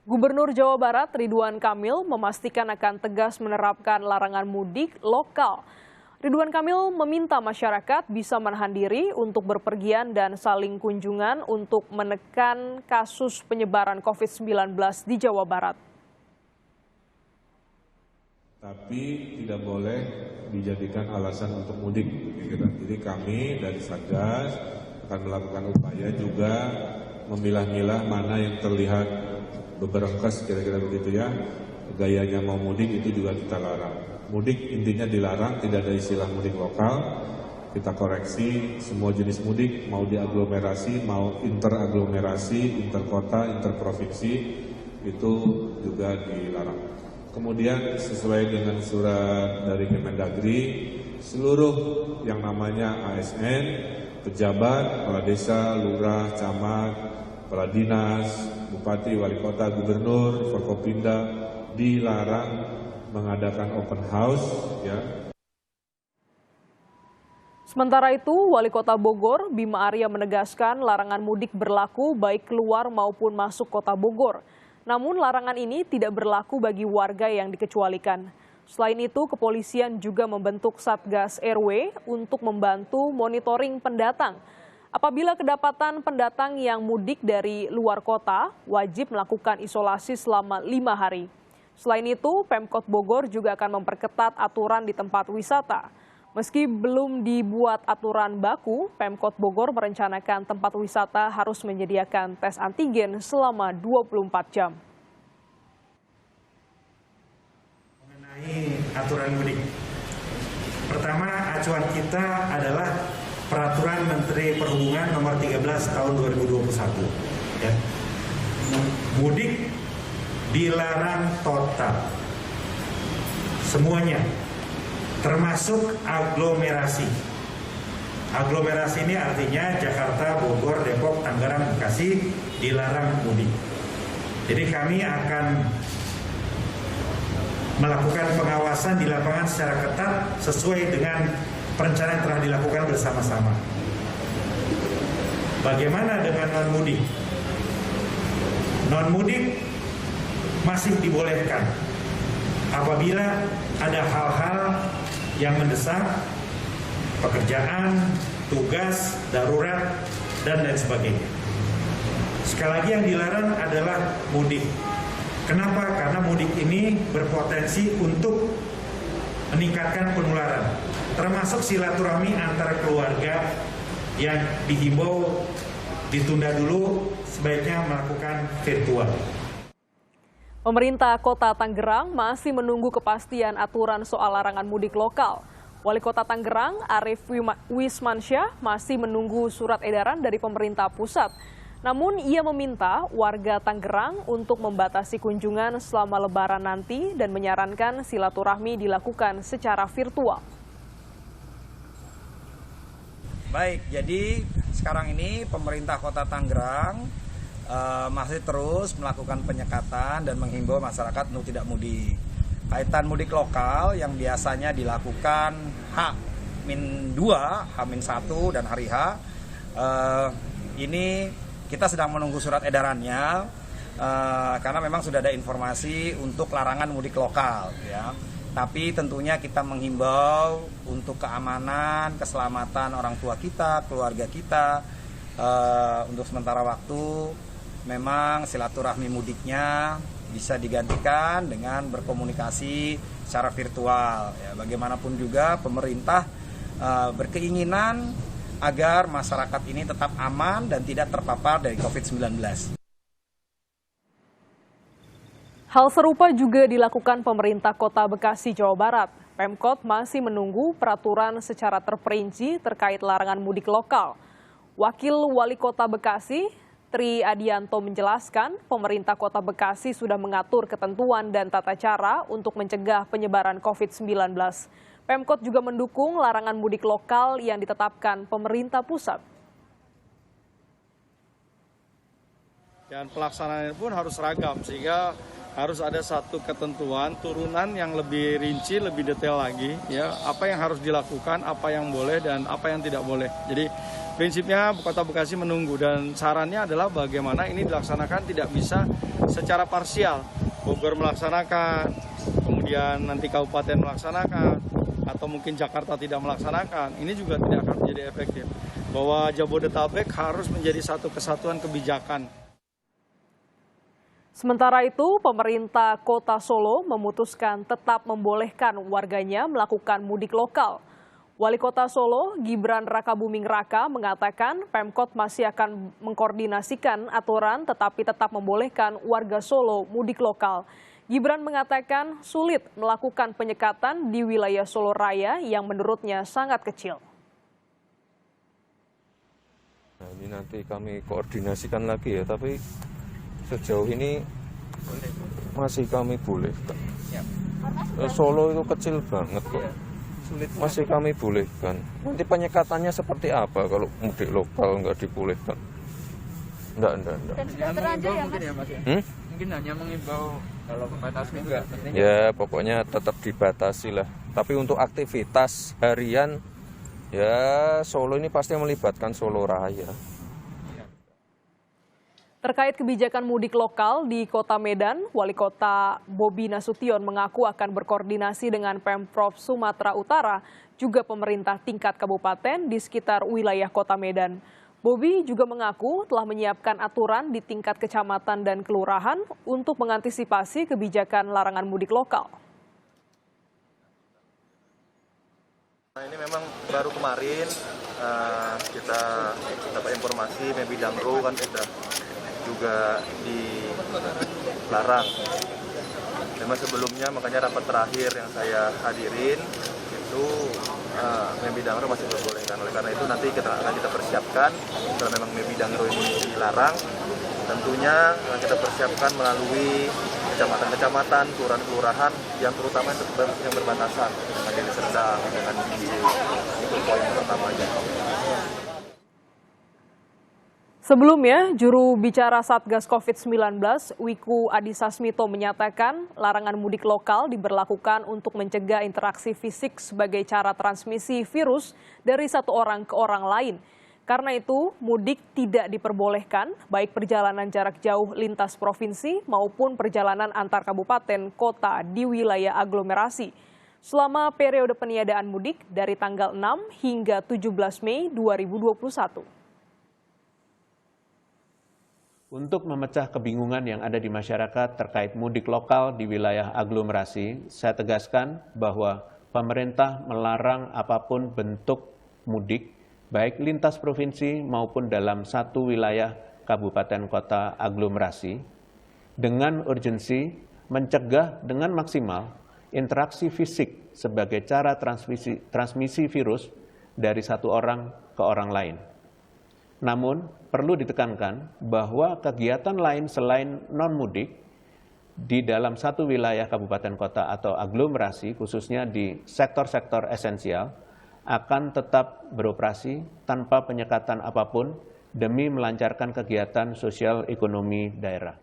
Gubernur Jawa Barat Ridwan Kamil memastikan akan tegas menerapkan larangan mudik lokal. Ridwan Kamil meminta masyarakat bisa menahan diri untuk berpergian dan saling kunjungan untuk menekan kasus penyebaran COVID-19 di Jawa Barat. Tapi tidak boleh dijadikan alasan untuk mudik. Jadi kami dari Satgas akan melakukan upaya juga memilah-milah mana yang terlihat beberkas kira-kira begitu ya, gayanya mau mudik itu juga kita larang. Mudik intinya dilarang, tidak ada istilah mudik lokal. Kita koreksi semua jenis mudik, mau diaglomerasi, mau interaglomerasi, interkota, interprovinsi, itu juga dilarang. Kemudian sesuai dengan surat dari Kemendagri, seluruh yang namanya ASN, pejabat, kepala desa, lurah, camat, kepala dinas, bupati, wali kota, gubernur, Forkopimda dilarang mengadakan open house ya. Sementara itu, Wali Kota Bogor Bima Arya menegaskan larangan mudik berlaku baik keluar maupun masuk Kota Bogor. Namun larangan ini tidak berlaku bagi warga yang dikecualikan. Selain itu, kepolisian juga membentuk Satgas RW untuk membantu monitoring pendatang. Apabila kedapatan pendatang yang mudik dari luar kota, wajib melakukan isolasi selama 5 hari. Selain itu, Pemkot Bogor juga akan memperketat aturan di tempat wisata. Meski belum dibuat aturan baku, Pemkot Bogor merencanakan tempat wisata harus menyediakan tes antigen selama 24 jam. Mengenai aturan mudik, pertama acuan kita adalah Peraturan Menteri Perhubungan Nomor 13 Tahun 2021. Ya. Mudik dilarang total, semuanya, termasuk aglomerasi. Aglomerasi ini artinya Jakarta, Bogor, Depok, Tangerang, Bekasi dilarang mudik. Jadi kami akan melakukan pengawasan di lapangan secara ketat sesuai dengan perencanaan telah dilakukan bersama-sama. Bagaimana dengan non-mudik? Non-mudik masih dibolehkan apabila ada hal-hal yang mendesak, pekerjaan, tugas, darurat, dan lain sebagainya. Sekali lagi yang dilarang adalah mudik. Kenapa? Karena mudik ini berpotensi untuk meningkatkan penularan, termasuk silaturahmi antar keluarga yang dihimbau ditunda dulu, sebaiknya melakukan virtual. Pemerintah Kota Tangerang masih menunggu kepastian aturan soal larangan mudik lokal. Wali Kota Tangerang, Arief Wismansyah, masih menunggu surat edaran dari pemerintah pusat. Namun ia meminta warga Tangerang untuk membatasi kunjungan selama Lebaran nanti dan menyarankan silaturahmi dilakukan secara virtual. Baik, jadi sekarang ini pemerintah Kota Tangerang masih terus melakukan penyekatan dan menghimbau masyarakat untuk tidak mudik. Kaitan mudik lokal yang biasanya dilakukan H-2, H-1 dan hari H, ini kita sedang menunggu surat edarannya karena memang sudah ada informasi untuk larangan mudik lokal ya. Tapi tentunya kita menghimbau untuk keamanan, keselamatan orang tua kita, keluarga kita, untuk sementara waktu memang silaturahmi mudiknya bisa digantikan dengan berkomunikasi secara virtual. Ya, bagaimanapun juga pemerintah berkeinginan agar masyarakat ini tetap aman dan tidak terpapar dari COVID-19. Hal serupa juga dilakukan pemerintah Kota Bekasi, Jawa Barat. Pemkot masih menunggu peraturan secara terperinci terkait larangan mudik lokal. Wakil Wali Kota Bekasi, Tri Adianto menjelaskan, pemerintah Kota Bekasi sudah mengatur ketentuan dan tata cara untuk mencegah penyebaran COVID-19. Pemkot juga mendukung larangan mudik lokal yang ditetapkan pemerintah pusat. Dan pelaksanaannya pun harus ragam, sehingga harus ada satu ketentuan turunan yang lebih rinci, lebih detail lagi, ya, apa yang harus dilakukan, apa yang boleh dan apa yang tidak boleh. Jadi prinsipnya Kota Bekasi menunggu, dan sarannya adalah bagaimana ini dilaksanakan tidak bisa secara parsial. Bogor melaksanakan, kemudian nanti kabupaten melaksanakan, atau mungkin Jakarta tidak melaksanakan, ini juga tidak akan menjadi efektif. Bahwa Jabodetabek harus menjadi satu kesatuan kebijakan. Sementara itu, pemerintah Kota Solo memutuskan tetap membolehkan warganya melakukan mudik lokal. Wali Kota Solo, Gibran Rakabuming Raka, mengatakan Pemkot masih akan mengkoordinasikan aturan tetapi tetap membolehkan warga Solo mudik lokal. Gibran mengatakan sulit melakukan penyekatan di wilayah Solo Raya yang menurutnya sangat kecil. Nah, ini nanti kami koordinasikan lagi ya, tapi sejauh ini masih kami bolehkan. Solo itu kecil banget kok. Masih kami bolehkan. Nanti penyekatannya seperti apa kalau mudik lokal nggak dibolehkan? Enggak. Dan sudah terlanjur ya, Mas? Ya, Mas? Mungkin hanya mengimbau kalau membatasi enggak? Ya, pokoknya tetap dibatasi lah. Tapi untuk aktivitas harian, ya Solo ini pasti melibatkan Solo Raya. Terkait kebijakan mudik lokal di Kota Medan, Wali Kota Bobi Nasution mengaku akan berkoordinasi dengan Pemprov Sumatera Utara, juga pemerintah tingkat kabupaten di sekitar wilayah Kota Medan. Bobi juga mengaku telah menyiapkan aturan di tingkat kecamatan dan kelurahan untuk mengantisipasi kebijakan larangan mudik lokal. Ini memang baru kemarin kita dapat informasi Mebidangro kan sudah juga dilarang. Memang sebelumnya makanya rapat terakhir yang saya hadirin itu Mebidangro masih diperbolehkan. Oleh karena itu nanti akan kita persiapkan kalau memang Mebidangro ini dilarang, tentunya akan kita persiapkan melalui kecamatan-kecamatan, kelurahan-kelurahan yang terutama yang berbatasan dengan Deli Serdang, dengan Binjai. Itu poin pertamanya. Sebelumnya, juru bicara Satgas COVID-19, Wiku Adhisa Smito menyatakan larangan mudik lokal diberlakukan untuk mencegah interaksi fisik sebagai cara transmisi virus dari satu orang ke orang lain. Karena itu, mudik tidak diperbolehkan, baik perjalanan jarak jauh lintas provinsi maupun perjalanan antar kabupaten kota di wilayah aglomerasi. Selama periode peniadaan mudik dari tanggal 6 hingga 17 Mei 2021. Untuk memecah kebingungan yang ada di masyarakat terkait mudik lokal di wilayah aglomerasi, saya tegaskan bahwa pemerintah melarang apapun bentuk mudik, baik lintas provinsi maupun dalam satu wilayah kabupaten kota aglomerasi, dengan urgensi mencegah dengan maksimal interaksi fisik sebagai cara transmisi virus dari satu orang ke orang lain. Namun, perlu ditekankan bahwa kegiatan lain selain non-mudik di dalam satu wilayah kabupaten kota atau aglomerasi, khususnya di sektor-sektor esensial, akan tetap beroperasi tanpa penyekatan apapun demi melancarkan kegiatan sosial ekonomi daerah.